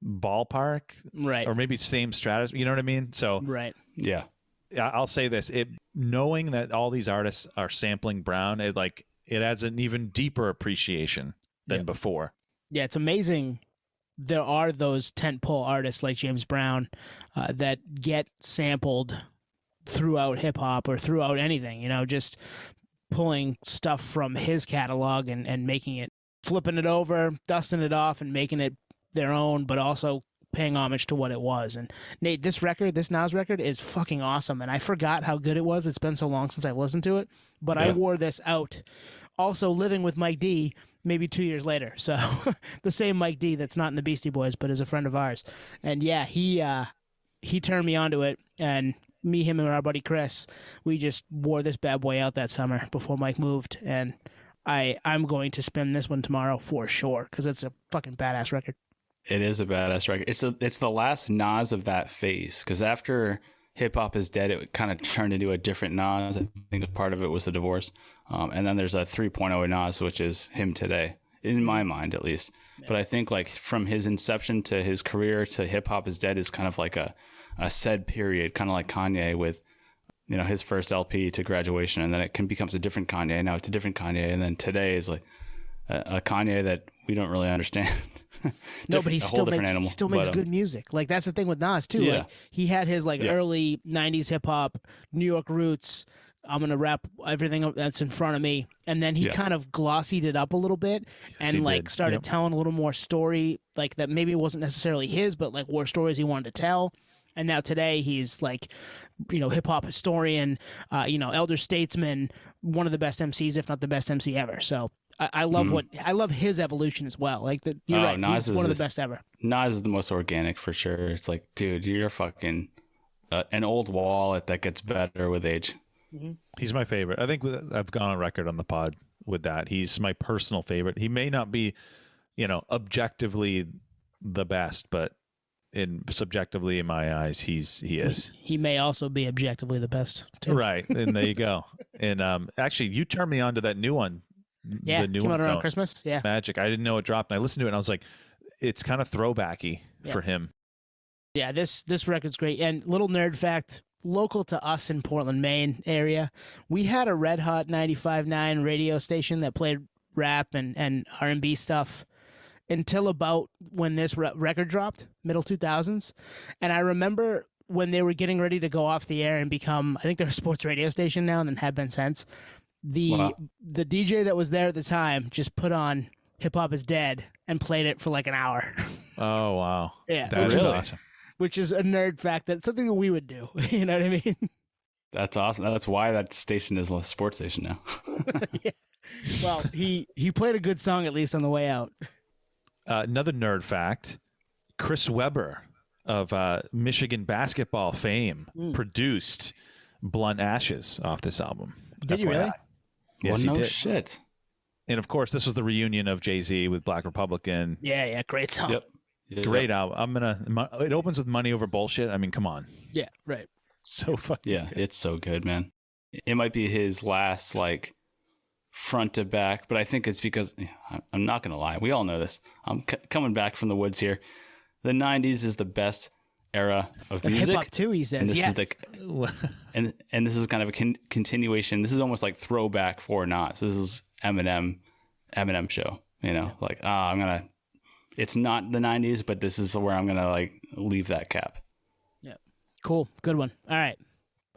ballpark, right? Or maybe same stratus. You know what I mean? So right. Yeah. I'll say this: knowing that all these artists are sampling Brown, it adds an even deeper appreciation than before. Yeah, it's amazing. There are those tentpole artists like James Brown that get sampled throughout hip hop or throughout anything, just pulling stuff from his catalog and making it, flipping it over, dusting it off and making it their own, but also paying homage to what it was. And Nate, this Nas record is fucking awesome. And I forgot how good it was. It's been so long since I've listened to it, but I wore this out. Also living with Mike D maybe 2 years later. So the same Mike D that's not in the Beastie Boys, but is a friend of ours. And yeah, he turned me onto it, and me, him, and our buddy Chris, we just wore this bad boy out that summer before Mike moved. And I'm going to spin this one tomorrow for sure, because it's a fucking badass record. It is a badass record. It's the last Nas of that phase, because after Hip Hop Is Dead, it kind of turned into a different Nas. I think part of it was the divorce. And then there's a 3.0 Nas, which is him today, in my mind at least. Yeah. But I think like from his inception to his career to Hip Hop Is Dead is kind of like a said period, kind of like Kanye with, his first LP to Graduation, and then it becomes a different Kanye. Now it's a different Kanye, and then today is like a Kanye that we don't really understand. No, but he still makes good music. Like that's the thing with Nas too. Yeah. Like he had his early 90s hip hop, New York roots. I'm going to rap everything that's in front of me. And then he kind of glossied it up a little bit and started telling a little more story, like that maybe it wasn't necessarily his, but like war stories he wanted to tell. And now today he's like, hip hop historian, elder statesman, one of the best MCs, if not the best MC ever. So I love I love his evolution as well. Like you're right. Nas he's one of the best ever. Nas is the most organic for sure. It's like, dude, you're fucking an old wallet that gets better with age. Mm-hmm. He's my favorite. I think I've gone on record on the pod with that. He's my personal favorite. He may not be, objectively the best, but subjectively in my eyes, he is. He may also be objectively the best too. Right. And there you go. And actually, you turned me on to that new one. Yeah, the new came one out around Christmas. Yeah, Magic. I didn't know it dropped, and I listened to it, and I was like, it's kind of throwbacky for him. Yeah, this record's great. And little nerd fact, local to us in Portland, Maine area, we had a Red Hot 95.9 radio station that played rap and R&B stuff until about when this record dropped, middle 2000s. And I remember when they were getting ready to go off the air and become, I think they're a sports radio station now and then have been since, the DJ that was there at the time just put on Hip Hop Is Dead and played it for like an hour. Oh, wow. Yeah. That is awesome. Which is a nerd fact. That's something that we would do. You know what I mean? That's awesome. That's why that station is a sports station now. Yeah. Well, he played a good song at least on the way out. Another nerd fact, Chris Webber of Michigan basketball fame produced Blunt Ashes off this album. Did you really? Yes, he did. Shit. And of course, this was the reunion of Jay-Z with Black Republican. Yeah, great song. Yep. Great album. It opens with Money Over Bullshit. I mean, come on. Yeah, right. So fucking good. It's so good, man. It might be his last front to back, but I think it's because I'm not gonna lie. We all know this. I'm coming back from the woods here. The 90s is the best era of music. Hip hop too, he says. And yes. And this is kind of a continuation. This is almost like throwback for Nas. This is Eminem show. I'm gonna it's not the 90s, but this is where I'm going to like leave that cap. Yeah. Cool. Good one. All right.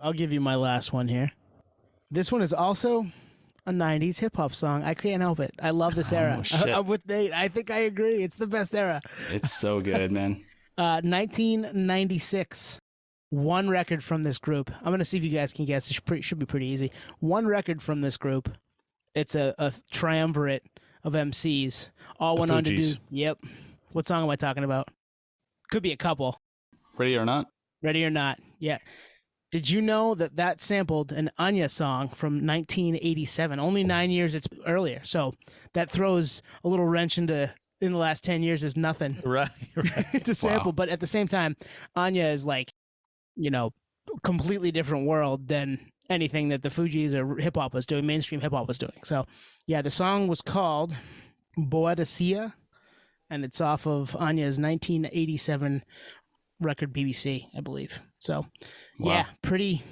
I'll give you my last one here. This one is also a 90s hip hop song. I can't help it. I love this era. Shit. I'm with Nate. I think I agree. It's the best era. It's so good, man. 1996. One record from this group. I'm going to see if you guys can guess. It should be pretty easy. One record from this group. It's a triumvirate of MCs. All went on to do. Yep. What song am I talking about? Could be a couple. Ready or Not? Ready or Not. Yeah. Did you know that sampled an Anya song from 1987? Only 9 years it's earlier. So that throws a little wrench in the last 10 years is nothing. Right. To sample. Wow. But at the same time, Anya is like, completely different world than anything that the Fugees or hip hop was doing, mainstream hip hop was doing. So yeah, the song was called Boadicea, and it's off of Anya's 1987 record BBC, I believe. So yeah, pretty.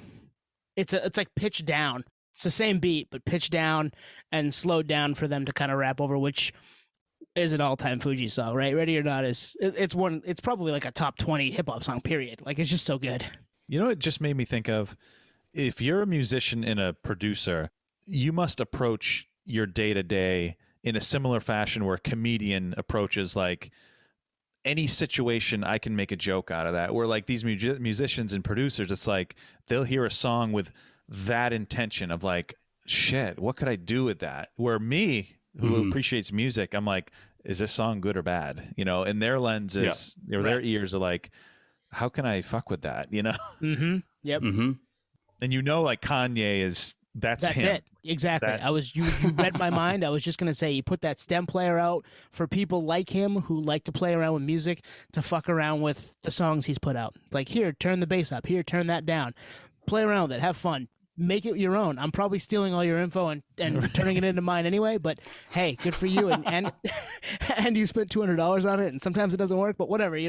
It's like pitched down. It's the same beat, but pitched down and slowed down for them to kind of rap over, which is an all-time Fuji song, right? Ready or Not it's probably like a top 20 hip hop song, period. Like, it's just so good. You know, it just made me think of, if you're a musician and a producer, you must approach your day-to-day in a similar fashion where a comedian approaches like any situation. I can make a joke out of that, where like these musicians and producers, it's like they'll hear a song with that intention of like, shit, what could I do with that? Where me, who appreciates music, I'm like, is this song good or bad? And their lens is, or their ears are like, how can I fuck with that? Mm-hmm. Yep. Mm-hmm. And like Kanye is, that's him. It. Exactly. You read my mind. I was just going to say, you put that stem player out for people like him who like to play around with music to fuck around with the songs he's put out. It's like, here, turn the bass up. Here, turn that down. Play around with it. Have fun. Make it your own. I'm probably stealing all your info and turning it into mine anyway, but hey, good for you. And you spent $200 on it, and sometimes it doesn't work, but whatever,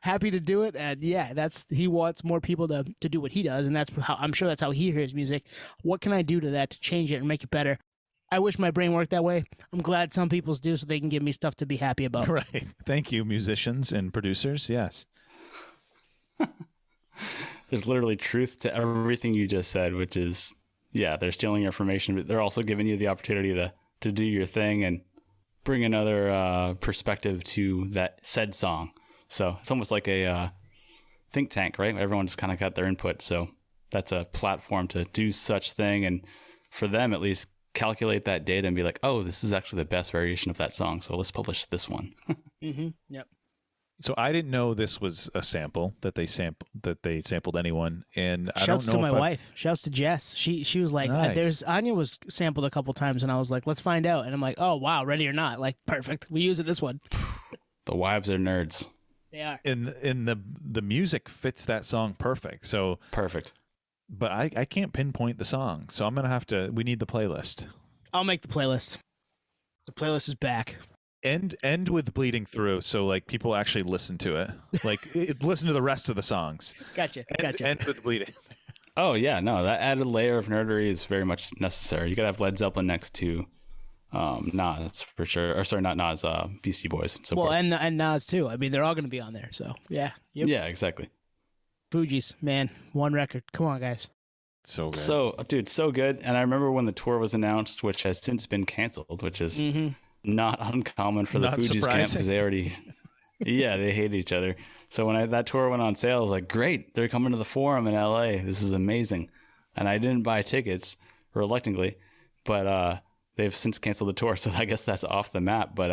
happy to do it. And yeah, he wants more people to do what he does, and I'm sure that's how he hears music. What can I do to that to change it and make it better? I wish my brain worked that way. I'm glad some people's do, so they can give me stuff to be happy about. Right. Thank you, musicians and producers. Yes. There's literally truth to everything you just said, which is, yeah, they're stealing your information, but they're also giving you the opportunity to do your thing and bring another perspective to that said song. So it's almost like a think tank, right? Everyone's kind of got their input. So that's a platform to do such thing. And for them, at least, calculate that data and be like, oh, this is actually the best variation of that song. So let's publish this one. Mm-hmm. Yep. So I didn't know this was a sample that they sampled anyone, and I Shouts don't know to my wife. Shouts to Jess. She was like, Nice. Anya was sampled a couple times, and I was like, let's find out. And I'm like, oh wow, Ready or Not, like perfect. We use it this one. The wives are nerds. They are. And the music fits that song perfect. So Perfect. but I can't pinpoint the song, so I'm gonna we need the playlist. I'll make the playlist. The playlist is back. End with Bleeding Through, so like people actually listen to it. Like listen to the rest of the songs. Gotcha. End with Bleeding. Oh yeah, no, that added layer of nerdery is very much necessary. You gotta have Led Zeppelin next to Nas for sure. Or sorry, not Nas, Beastie Boys. So well, and Nas too. I mean, they're all gonna be on there. So yeah. Yep. yeah, exactly. Fugees, man, one record. Come on, guys. So good. So dude, so good. And I remember when the tour was announced, which has since been canceled, which is not uncommon for the Not Fugees camp surprising. because they already they hate each other. So when that tour went on sale, I was like, great, they're coming to the Forum in LA. This is amazing. And I didn't buy tickets reluctantly, but they've since canceled the tour, so I guess that's off the map. But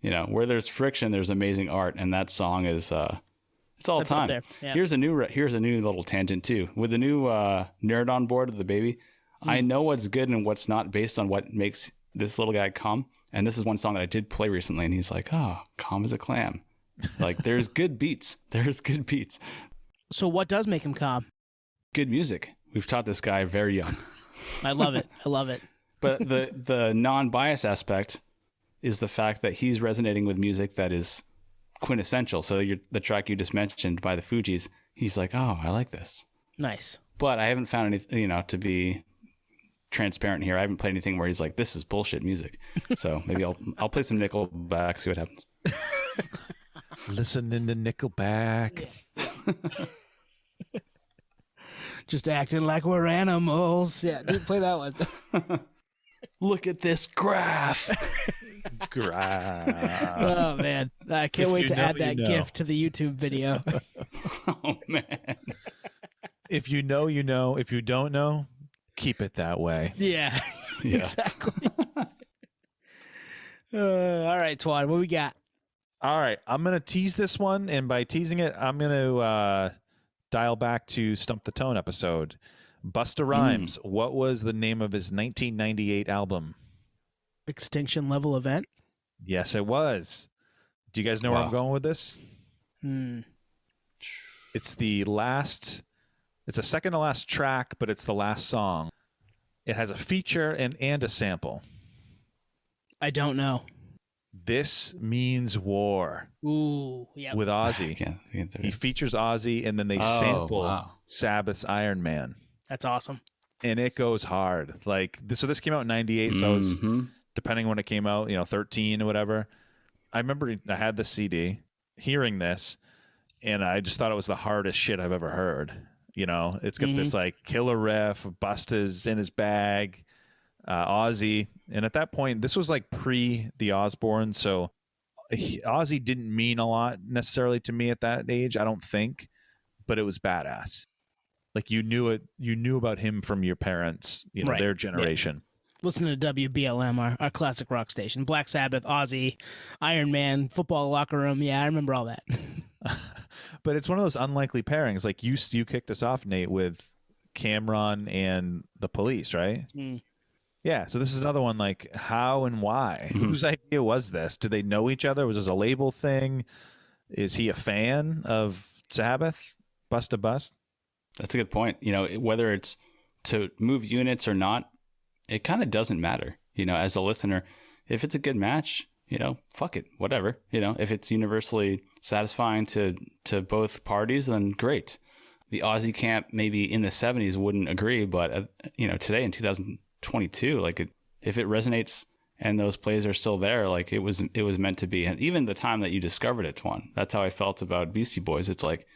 where there's friction, there's amazing art, and that song is it's all That's up time. there. Yeah. Here's a new little tangent too. With the new nerd on board of the baby, I know what's good and what's not based on what makes this little guy calm. And this is one song that I did play recently, and he's like, "Oh, calm as a clam." Like there's good beats. There's good beats. So what does make him calm? Good music. We've taught this guy very young. I love it. I love it. But the non-bias aspect is the fact that he's resonating with music that is quintessential. So the track you just mentioned by the Fugees, he's like, oh, I like this. Nice. But I haven't found anything, to be transparent here. I haven't played anything where he's like, "This is bullshit music." So maybe I'll play some Nickelback, see what happens. Listening to Nickelback. Just acting like we're animals. Yeah, dude, play that one. Look at this graph. Oh man, I can't wait to add that GIF to the YouTube video. Oh man. If you know, you know. If you don't know, keep it that way. Yeah. Exactly. All right, Twan, what we got? All right, I'm going to tease this one, and by teasing it, I'm going to dial back to Stump the Tone episode. Busta Rhymes, what was the name of his 1998 album? Extinction Level Event? Yes, it was. Do you guys know where I'm going with this? It's the last, it's a second to last track, but it's the last song. It has a feature and a sample. I don't know. This Means War. Ooh, yeah. With Ozzy. He features Ozzy, and then they sample Sabbath's Iron Man. That's awesome. And it goes hard. Like this, so this came out in 98, so I was, depending when it came out, 13 or whatever. I remember I had the CD, hearing this, and I just thought it was the hardest shit I've ever heard. It's got this like killer riff, Busta's in his bag, Ozzy. And at that point, this was like pre the Osbourne, so Ozzy didn't mean a lot necessarily to me at that age, I don't think, but it was badass. Like you knew about him from your parents, right. Their generation. Yeah. Listen to WBLM, our classic rock station. Black Sabbath, Ozzy, Iron Man, football locker room. Yeah, I remember all that. But it's one of those unlikely pairings. Like you kicked us off, Nate, with Cameron and the Police, right? Yeah, so this is another one, like how and why? Whose idea was this? Did they know each other? Was this a label thing? Is he a fan of Sabbath? Busta Bust? That's a good point. Whether it's to move units or not, it kind of doesn't matter. As a listener, if it's a good match, fuck it, whatever. If it's universally satisfying to both parties, then great. The Aussie camp maybe in the 70s wouldn't agree, but today in 2022, like if it resonates and those plays are still there, like it was meant to be. And even the time that you discovered it, Twan, that's how I felt about Beastie Boys. It's like,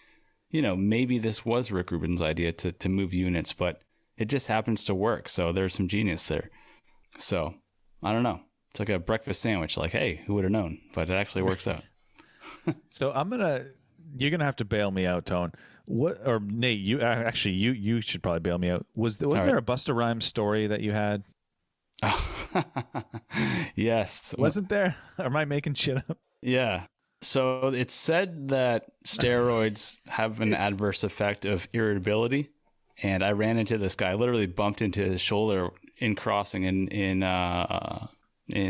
maybe this was Rick Rubin's idea to move units, but it just happens to work. So there's some genius there. So I don't know. It's like a breakfast sandwich. Like, hey, who would have known? But it actually works out. So you're gonna have to bail me out, Tone. Or Nate, you should probably bail me out. Was there a Busta Rhymes story that you had? Yes. Wasn't there? Or am I making shit up? Yeah. So it's said that steroids have an adverse effect of irritability. And I ran into this guy, literally bumped into his shoulder in crossing in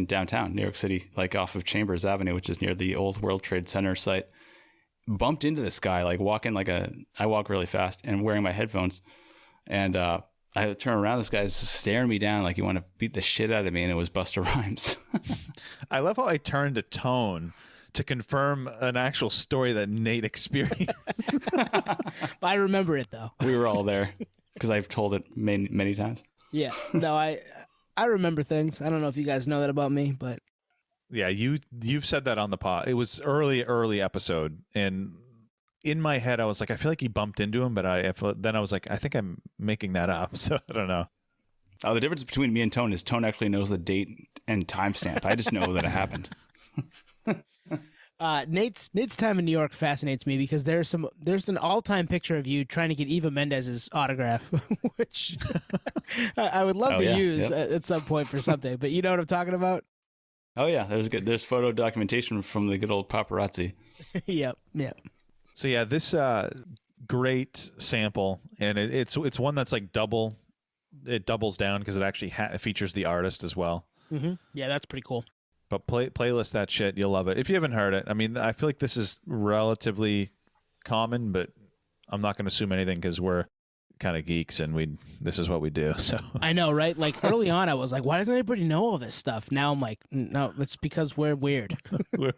downtown New York City, like off of Chambers Avenue, which is near the old World Trade Center site. Bumped into this guy, like walking I walk really fast and wearing my headphones. And I had to turn around. This guy's just staring me down like he wanted to beat the shit out of me. And it was Busta Rhymes. I love how I turned to Tone to confirm an actual story that Nate experienced. I remember it though. We were all there because I've told it many, many times. Yeah. No, I remember things. I don't know if you guys know that about me, but yeah, you've said that on the pod. It was early episode, and in my head I was like, I feel like he bumped into him, but then I was like, I think I'm making that up. So I don't know. Oh, the difference between me and Tone is Tone actually knows the date and timestamp. I just know that it happened. Nate's time in New York fascinates me because there's an all-time picture of you trying to get Eva Mendes's autograph, which I would love to use at some point for something. But you know what I'm talking about? Oh yeah, there's photo documentation from the good old paparazzi. Yep. So yeah, this great sample, and it's one that's like double. It doubles down because it actually features the artist as well. Mm-hmm. Yeah, that's pretty cool. But playlist that shit, you'll love it. If you haven't heard it, I mean, I feel like this is relatively common, but I'm not going to assume anything because we're kind of geeks and this is what we do. So I know, right? Like early on, I was like, why doesn't anybody know all this stuff? Now I'm like, no, it's because we're weird. we're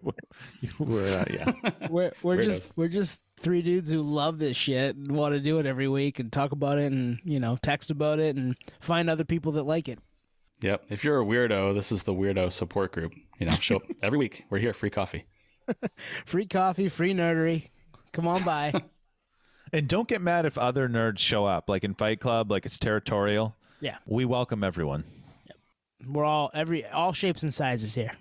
we're just three dudes who love this shit and want to do it every week and talk about it and, text about it and find other people that like it. Yep. If you're a weirdo, this is the weirdo support group. Show up every week. We're here. Free coffee. Free coffee, free nerdery. Come on by. And don't get mad if other nerds show up, like in Fight Club, like it's territorial. Yeah. We welcome everyone. Yep. We're all shapes and sizes here.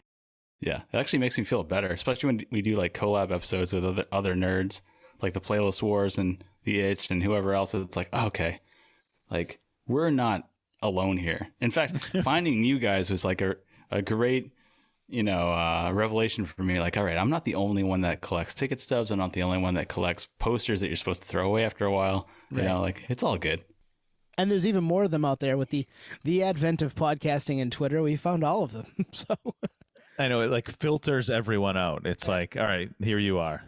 Yeah. It actually makes me feel better, especially when we do like collab episodes with other nerds, like the Playlist Wars and the Itch and whoever else. It's like, oh, okay, like we're not alone here. In fact, finding you guys was like a great, revelation for me. Like, all right, I'm not the only one that collects ticket stubs. I'm not the only one that collects posters that you're supposed to throw away after a while. Right. Like it's all good. And there's even more of them out there with the advent of podcasting and Twitter. We found all of them. So I know it like filters everyone out. It's like, all right, here you are.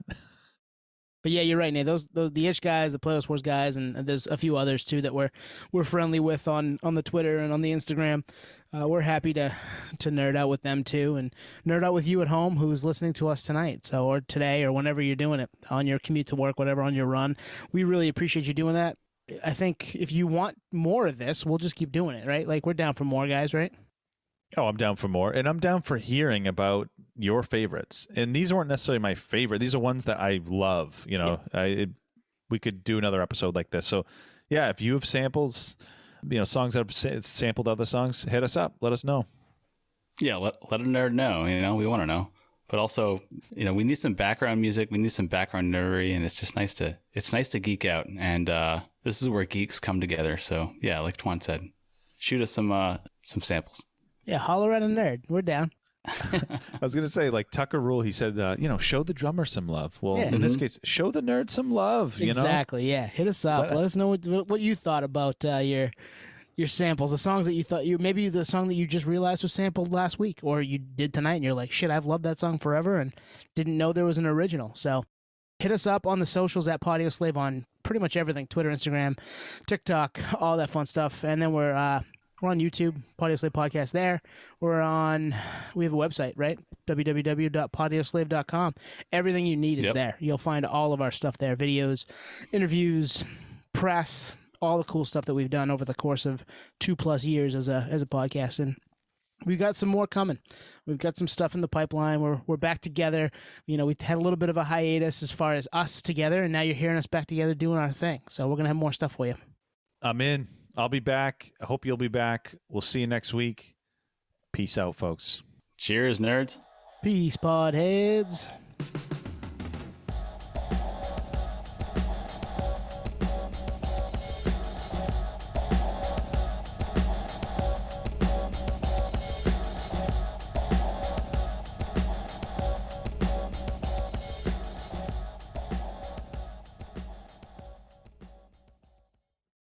But yeah, you're right, Nate. Those the Itch guys, the Playlist Wars guys, and there's a few others too that we're friendly with on the Twitter and on the Instagram. We're happy to nerd out with them too, and nerd out with you at home who's listening to us tonight, or today, or whenever you're doing it on your commute to work, whatever, on your run. We really appreciate you doing that. I think if you want more of this, we'll just keep doing it, right? Like we're down for more, guys, right? Oh, I'm down for more. And I'm down for hearing about your favorites. And these weren't necessarily my favorite. These are ones that I love. We could do another episode like this. So, yeah, if you have samples, songs that have sampled other songs, hit us up. Let us know. Yeah, let a nerd know. We want to know. But also, we need some background music. We need some background nerdery. And it's just nice to geek out. And this is where geeks come together. So, yeah, like Twan said, shoot us some samples. Yeah, holler at a nerd. We're down. I was going to say, like Tucker Rule, he said, show the drummer some love. Well, Yeah. in this case, show the nerd some love, Exactly, yeah. Hit us up. Let us know what you thought about your samples, the songs that you thought maybe the song that you just realized was sampled last week or you did tonight and you're like, shit, I've loved that song forever and didn't know there was an original. So hit us up on the socials at Podioslave on pretty much everything, Twitter, Instagram, TikTok, all that fun stuff. And then we're on YouTube, Podioslave Podcast there. We have a website, right? www.podioslave.com. Everything you need is there. You'll find all of our stuff there, videos, interviews, press, all the cool stuff that we've done over the course of 2+ years as a podcast. And we've got some more coming. We've got some stuff in the pipeline. We're back together. We had a little bit of a hiatus as far as us together, and now you're hearing us back together doing our thing. So we're going to have more stuff for you. I'm in. I'll be back. I hope you'll be back. We'll see you next week. Peace out, folks. Cheers, nerds. Peace, podheads.